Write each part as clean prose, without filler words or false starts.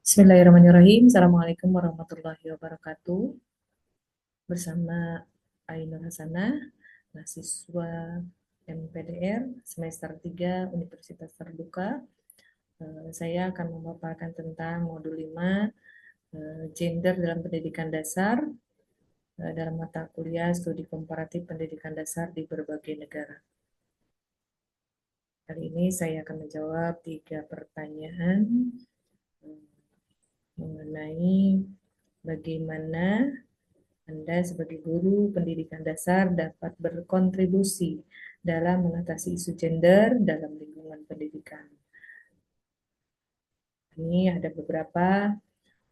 Bismillahirrahmanirrahim. Assalamualaikum warahmatullahi wabarakatuh. Bersama Ainur Hasanah, mahasiswa MPDR semester 3 Universitas Terbuka. Saya akan memaparkan tentang modul 5 gender dalam pendidikan dasar dalam mata kuliah studi komparatif pendidikan dasar di berbagai negara. Kali ini saya akan menjawab 3 pertanyaan mengenai bagaimana Anda sebagai guru pendidikan dasar dapat berkontribusi dalam mengatasi isu gender dalam lingkungan pendidikan. Ini ada beberapa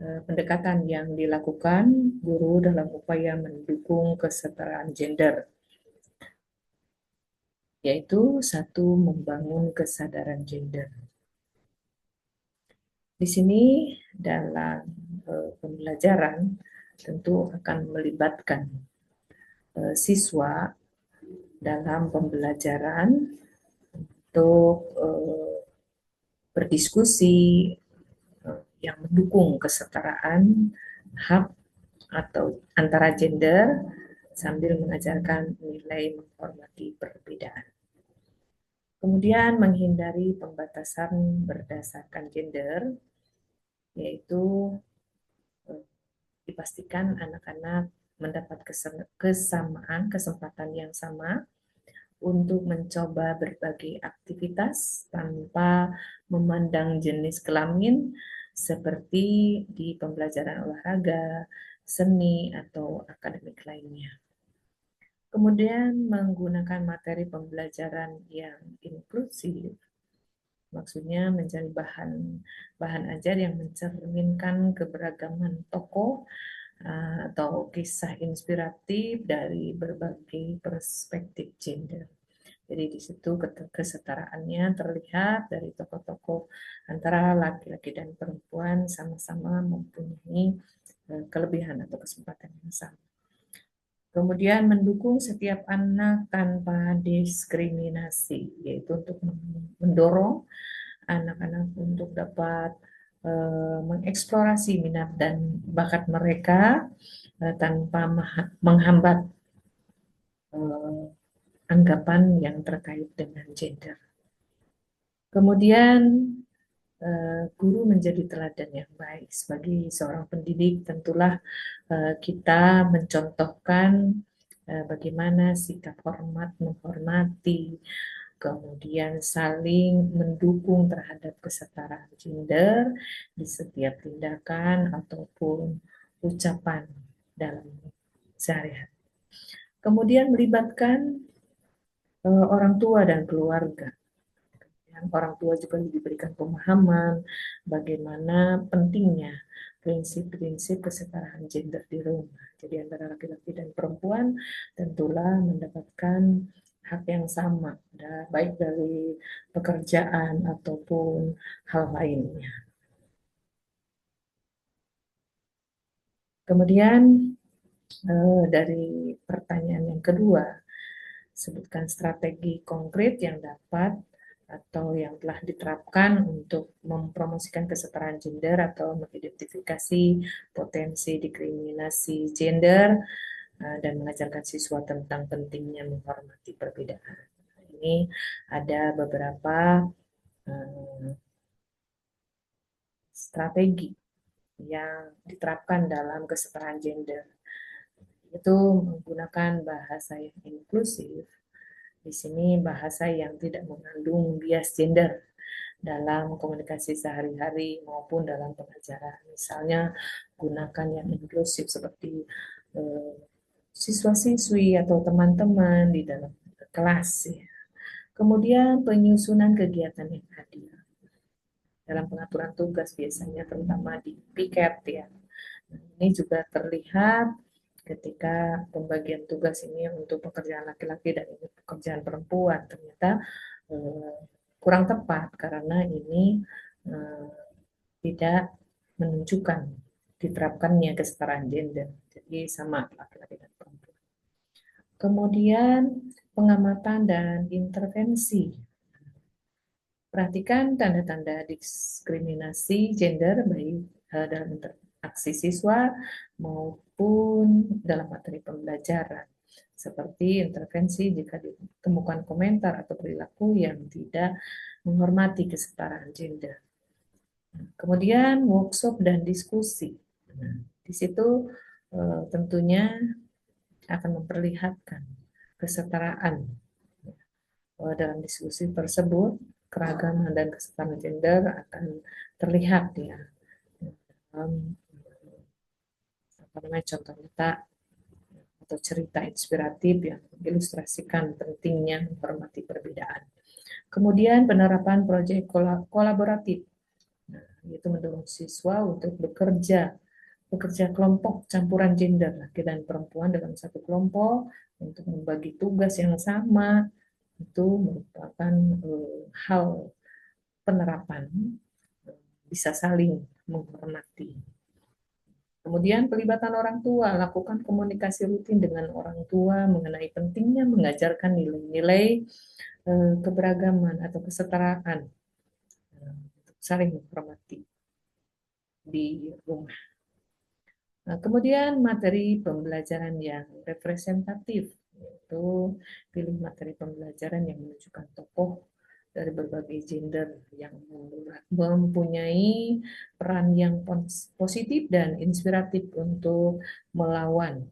pendekatan yang dilakukan guru dalam upaya mendukung kesetaraan gender, yaitu satu, membangun kesadaran gender. Di sini dalam pembelajaran tentu akan melibatkan siswa dalam pembelajaran untuk berdiskusi yang mendukung kesetaraan hak atau antara gender sambil mengajarkan nilai menghormati perbedaan. Kemudian menghindari pembatasan berdasarkan gender, yaitu dipastikan anak-anak mendapat kesamaan, kesempatan yang sama untuk mencoba berbagai aktivitas tanpa memandang jenis kelamin seperti di pembelajaran olahraga, seni, atau akademik lainnya. Kemudian menggunakan materi pembelajaran yang inklusif, maksudnya mencari bahan ajar yang mencerminkan keberagaman tokoh atau kisah inspiratif dari berbagai perspektif gender. Jadi di situ kesetaraannya terlihat dari tokoh-tokoh antara laki-laki dan perempuan sama-sama mempunyai kelebihan atau kesempatan yang sama. Kemudian mendukung setiap anak tanpa diskriminasi, yaitu untuk mendorong anak-anak untuk dapat mengeksplorasi minat dan bakat mereka tanpa menghambat anggapan yang terkait dengan gender. Kemudian guru menjadi teladan yang baik. Sebagai seorang pendidik tentulah kita mencontohkan bagaimana sikap hormat, menghormati, kemudian saling mendukung terhadap kesetaraan gender di setiap tindakan ataupun ucapan dalam sehari-hari. Kemudian melibatkan orang tua dan keluarga. Orang tua juga diberikan pemahaman bagaimana pentingnya prinsip-prinsip kesetaraan gender di rumah. Jadi antara laki-laki dan perempuan tentulah mendapatkan hak yang sama, baik dari pekerjaan ataupun hal lainnya. Kemudian dari pertanyaan yang kedua, sebutkan strategi konkret yang dapat atau yang telah diterapkan untuk mempromosikan kesetaraan gender atau mengidentifikasi potensi diskriminasi gender dan mengajarkan siswa tentang pentingnya menghormati perbedaan. Ini ada beberapa strategi yang diterapkan dalam kesetaraan gender. Itu menggunakan bahasa yang inklusif. Di sini bahasa yang tidak mengandung bias gender dalam komunikasi sehari-hari maupun dalam pengajaran. Misalnya gunakan yang inklusif seperti siswa-siswi atau teman-teman di dalam kelas. Ya. Kemudian penyusunan kegiatan yang adil. Dalam pengaturan tugas biasanya terutama di piket ya. Ini juga terlihat ketika pembagian tugas ini untuk pekerjaan laki-laki dan ini pekerjaan perempuan ternyata kurang tepat karena ini tidak menunjukkan diterapkannya kesetaraan gender. Jadi sama laki-laki dan perempuan. Kemudian pengamatan dan intervensi. Perhatikan tanda-tanda diskriminasi gender baik dalam interaksi siswa maupun dalam materi pembelajaran, seperti intervensi jika ditemukan komentar atau perilaku yang tidak menghormati kesetaraan gender. Kemudian workshop dan diskusi. Nah, di situ tentunya akan memperlihatkan kesetaraan. Dalam diskusi tersebut, keragaman dan kesetaraan gender akan terlihat ya dalam contoh nyata atau cerita inspiratif yang mengilustrasikan pentingnya menghormati perbedaan. Kemudian penerapan proyek kolaboratif, yaitu mendorong siswa untuk bekerja kelompok campuran gender laki dan perempuan dalam satu kelompok untuk membagi tugas yang sama. Itu merupakan hal penerapan bisa saling menghormati. Kemudian pelibatan orang tua, lakukan komunikasi rutin dengan orang tua mengenai pentingnya mengajarkan nilai-nilai keberagaman atau kesetaraan, saling menghormati di rumah. Nah, kemudian materi pembelajaran yang representatif, yaitu pilih materi pembelajaran yang menunjukkan tokoh dari berbagai gender yang mempunyai peran yang positif dan inspiratif untuk melawan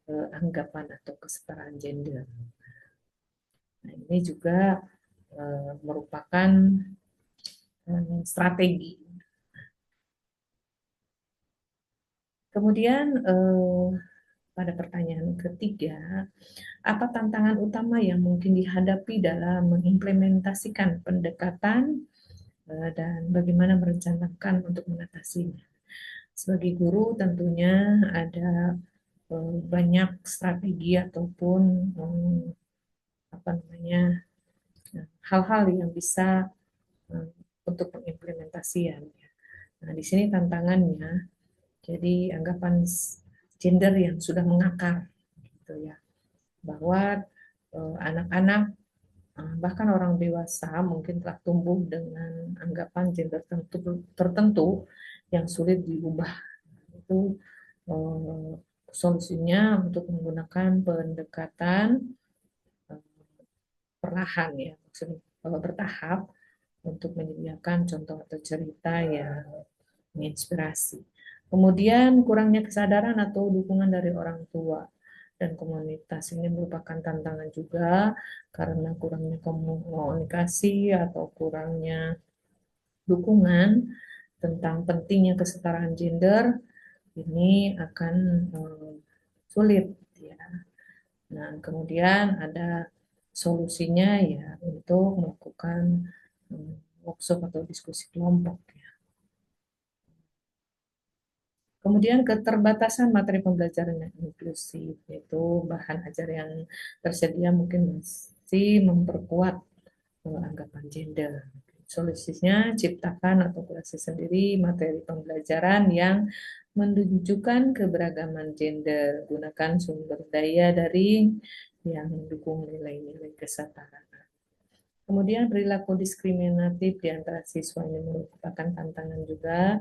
anggapan atau kesetaraan gender. Nah, ini juga merupakan strategi. Kemudian pada pertanyaan ketiga, apa tantangan utama yang mungkin dihadapi dalam mengimplementasikan pendekatan dan bagaimana merencanakan untuk mengatasinya? Sebagai guru tentunya ada banyak strategi ataupun hal-hal yang bisa untuk pengimplementasian. Nah, di sini tantangannya, jadi anggapan gender yang sudah mengakar, gitu ya, bahwa anak-anak bahkan orang dewasa mungkin telah tumbuh dengan anggapan gender tertentu yang sulit diubah. Itu solusinya untuk menggunakan pendekatan perlahan ya, maksudnya bertahap untuk menyediakan contoh atau cerita yang menginspirasi. Kemudian kurangnya kesadaran atau dukungan dari orang tua dan komunitas ini merupakan tantangan juga karena kurangnya komunikasi atau kurangnya dukungan tentang pentingnya kesetaraan gender ini akan sulit ya. Nah, kemudian ada solusinya ya untuk melakukan workshop atau diskusi kelompok ya. Kemudian keterbatasan materi pembelajaran yang inklusif, yaitu bahan ajar yang tersedia mungkin masih memperkuat anggapan gender. Solusinya ciptakan atau kreasi sendiri materi pembelajaran yang menunjukkan keberagaman gender. Gunakan sumber daya daring yang mendukung nilai-nilai kesetaraan. Kemudian perilaku diskriminatif di antara siswa ini merupakan tantangan juga,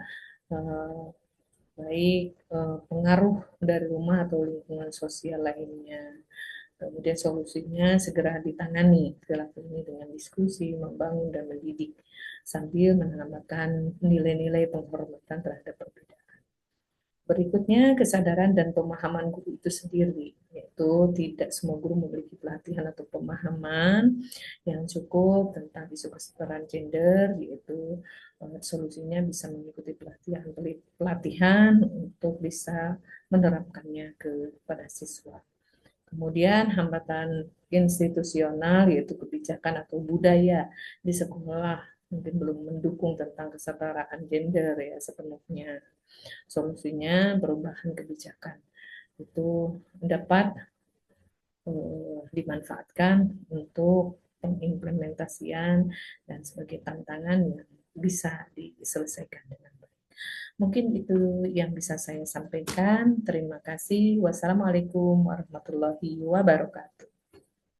baik pengaruh dari rumah atau lingkungan sosial lainnya. Kemudian solusinya segera ditangani perilaku ini dengan diskusi, membangun dan mendidik sambil menanamkan nilai-nilai penghormatan terhadap perbedaan. Berikutnya, kesadaran dan pemahaman guru itu sendiri, yaitu tidak semua guru memiliki pelatihan atau pemahaman yang cukup tentang isu kesetaraan gender, yaitu solusinya bisa mengikuti pelatihan untuk bisa menerapkannya kepada siswa. Kemudian hambatan institusional yaitu kebijakan atau budaya di sekolah mungkin belum mendukung tentang kesetaraan gender ya sepenuhnya. Solusinya perubahan kebijakan itu dapat dimanfaatkan untuk pengimplementasian dan sebagai tantangan yang bisa diselesaikan dengan baik. Mungkin itu yang bisa saya sampaikan. Terima kasih. Wassalamualaikum warahmatullahi wabarakatuh.